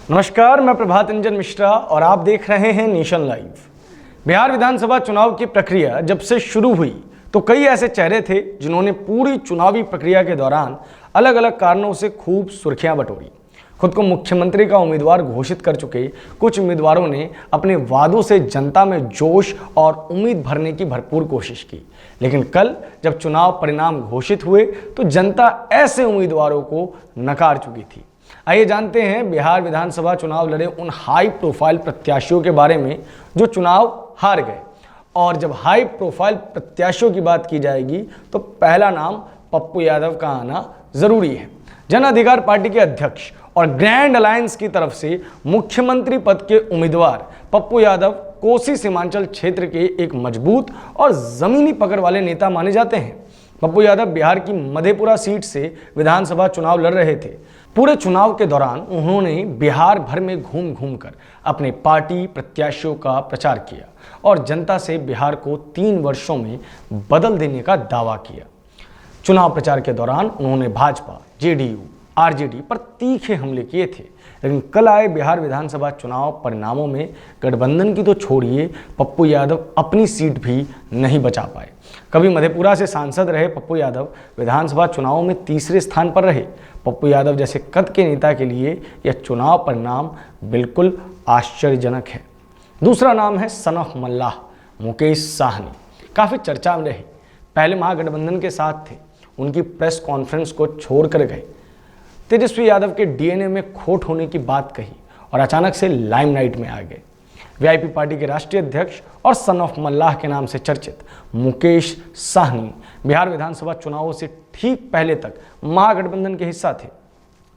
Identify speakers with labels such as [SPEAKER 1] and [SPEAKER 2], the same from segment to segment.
[SPEAKER 1] नमस्कार, मैं प्रभात रंजन मिश्रा और आप देख रहे हैं नेशन लाइव। बिहार विधानसभा चुनाव की प्रक्रिया जब से शुरू हुई तो कई ऐसे चेहरे थे जिन्होंने पूरी चुनावी प्रक्रिया के दौरान अलग अलग कारणों से खूब सुर्खियां बटोरी। खुद को मुख्यमंत्री का उम्मीदवार घोषित कर चुके कुछ उम्मीदवारों ने अपने वादों से जनता में जोश और उम्मीद भरने की भरपूर कोशिश की, लेकिन कल जब चुनाव परिणाम घोषित हुए तो जनता ऐसे उम्मीदवारों को नकार चुकी थी। आइए जानते हैं बिहार विधानसभा चुनाव लड़े उन हाई प्रोफाइल प्रत्याशियों के बारे में जो चुनाव हार गए। और जब हाई प्रोफाइल प्रत्याशियों की बात की जाएगी तो पहला नाम पप्पू यादव का आना जरूरी है। जन अधिकार पार्टी के अध्यक्ष और ग्रैंड अलायंस की तरफ से मुख्यमंत्री पद के उम्मीदवार पप्पू यादव कोसी सीमांचल क्षेत्र के एक मजबूत और जमीनी पकड़ वाले नेता माने जाते हैं। पप्पू यादव बिहार की मधेपुरा सीट से विधानसभा चुनाव लड़ रहे थे। पूरे चुनाव के दौरान उन्होंने बिहार भर में घूम घूम कर अपने पार्टी प्रत्याशियों का प्रचार किया और जनता से बिहार को 3 वर्षों में बदल देने का दावा किया। चुनाव प्रचार के दौरान उन्होंने भाजपा, जेडीयू, आरजेडी पर तीखे हमले किए थे, लेकिन कल आए बिहार विधानसभा चुनाव परिणामों में गठबंधन की तो छोड़िए, पप्पू यादव अपनी सीट भी नहीं बचा पाए। कभी मधेपुरा से सांसद रहे पप्पू यादव विधानसभा चुनाव में तीसरे स्थान पर रहे। पप्पू यादव जैसे कद के नेता के लिए यह चुनाव परिणाम बिल्कुल आश्चर्यजनक है। दूसरा नाम है सन ऑफ मल्लाह, मुकेश साहनी। काफ़ी चर्चा में रहे, पहले महागठबंधन के साथ थे, उनकी प्रेस कॉन्फ्रेंस को छोड़कर गए, तेजस्वी यादव के डीएनए में खोट होने की बात कही और अचानक से लाइमलाइट में आ गए। वीआईपी पार्टी के राष्ट्रीय अध्यक्ष और सन ऑफ मल्लाह के नाम से चर्चित मुकेश साहनी बिहार विधानसभा चुनावों से ठीक पहले तक महागठबंधन के हिस्सा थे,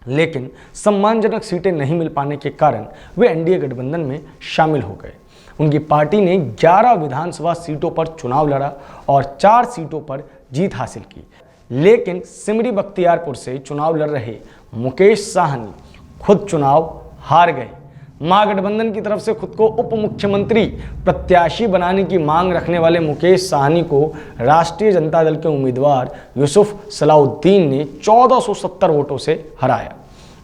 [SPEAKER 1] लेकिन सम्मानजनक सीटें नहीं मिल पाने के कारण वे एनडीए गठबंधन में शामिल हो गए। उनकी पार्टी ने 11 विधानसभा सीटों पर चुनाव लड़ा और 4 सीटों पर जीत हासिल की, लेकिन सिमरी बख्तियारपुर से चुनाव लड़ रहे मुकेश साहनी खुद चुनाव हार गए। महागठबंधन की तरफ से खुद को उप मुख्यमंत्री प्रत्याशी बनाने की मांग रखने वाले मुकेश साहनी को राष्ट्रीय जनता दल के उम्मीदवार यूसुफ सलाउद्दीन ने 1470 वोटों से हराया।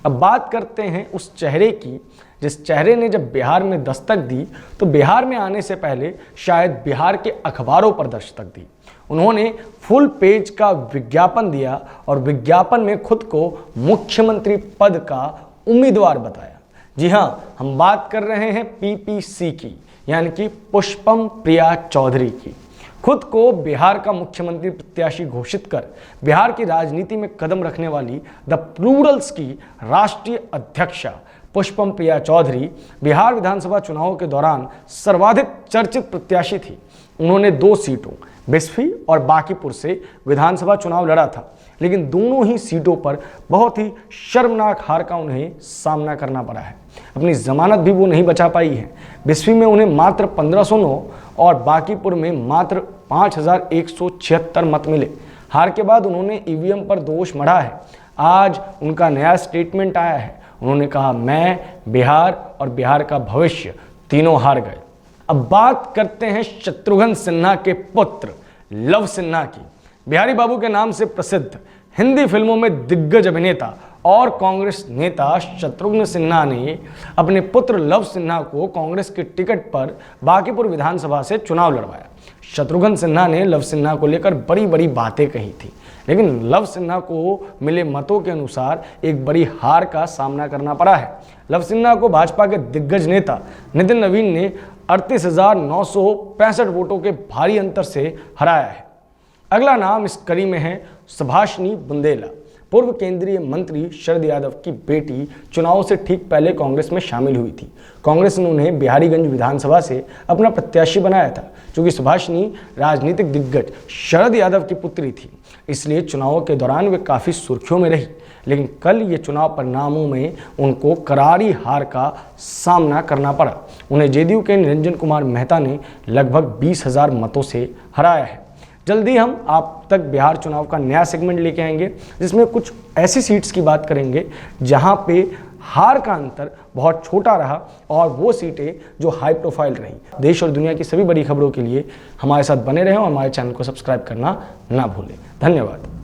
[SPEAKER 1] अब बात करते हैं उस चेहरे की जिस चेहरे ने जब बिहार में दस्तक दी तो बिहार में आने से पहले शायद बिहार के अखबारों पर दस्तक दी। उन्होंने फुल पेज का विज्ञापन दिया और विज्ञापन में खुद को मुख्यमंत्री पद का उम्मीदवार बताया। जी हाँ, हम बात कर रहे हैं पीपीसी की, यानी कि पुष्पम प्रिया चौधरी की। खुद को बिहार का मुख्यमंत्री प्रत्याशी घोषित कर बिहार की राजनीति में कदम रखने वाली द प्लूरल्स की राष्ट्रीय अध्यक्षा पुष्पम प्रिया चौधरी बिहार विधानसभा चुनाव के दौरान सर्वाधिक चर्चित प्रत्याशी थी। उन्होंने 2 सीटों बिस्फी और बांकीपुर से विधानसभा चुनाव लड़ा था, लेकिन दोनों ही सीटों पर बहुत ही शर्मनाक हार का उन्हें सामना करना पड़ा है। अपनी जमानत भी वो नहीं बचा पाई है। बिस्फी में उन्हें मात्र 1509 और बांकीपुर में मात्र 5176 मत मिले। हार के बाद उन्होंने ईवीएम पर दोष मढ़ा है। आज उनका नया स्टेटमेंट आया है। उन्होंने कहा, मैं, बिहार और बिहार का भविष्य तीनों हार गए। अब बात करते हैं शत्रुघ्न सिन्हा के पुत्र लव सिन्हा की। बिहारी बाबू के नाम से प्रसिद्ध हिंदी फिल्मों में दिग्गज अभिनेता और कांग्रेस नेता शत्रुघ्न सिन्हा ने अपने पुत्र लव सिन्हा को कांग्रेस के टिकट पर बांकीपुर विधानसभा से चुनाव लड़वाया। शत्रुघ्न सिन्हा ने लव सिन्हा को लेकर बड़ी बड़ी बातें कही थी, लेकिन लव सिन्हा को मिले मतों के अनुसार एक बड़ी हार का सामना करना पड़ा है। लव सिन्हा को भाजपा के दिग्गज नेता नितिन नवीन ने 38,965 वोटों के भारी अंतर से हराया है। अगला नाम इस कड़ी में है सुभाषिनी बुंदेला। पूर्व केंद्रीय मंत्री शरद यादव की बेटी चुनाव से ठीक पहले कांग्रेस में शामिल हुई थी। कांग्रेस ने उन्हें बिहारीगंज विधानसभा से अपना प्रत्याशी बनाया था। चूंकि सुभाषिनी राजनीतिक दिग्गज शरद यादव की पुत्री थी, इसलिए चुनावों के दौरान वे काफ़ी सुर्खियों में रही, लेकिन कल ये चुनाव परिणामों में उनको करारी हार का सामना करना पड़ा। उन्हें जेडीयू के निरंजन कुमार मेहता ने लगभग 20,000 मतों से हराया है। जल्दी हम आप तक बिहार चुनाव का नया सेगमेंट लेके आएंगे, जिसमें कुछ ऐसी सीट्स की बात करेंगे जहां पे हार का अंतर बहुत छोटा रहा और वो सीटें जो हाई प्रोफाइल रही। देश और दुनिया की सभी बड़ी खबरों के लिए हमारे साथ बने रहें और हमारे चैनल को सब्सक्राइब करना ना भूलें। धन्यवाद।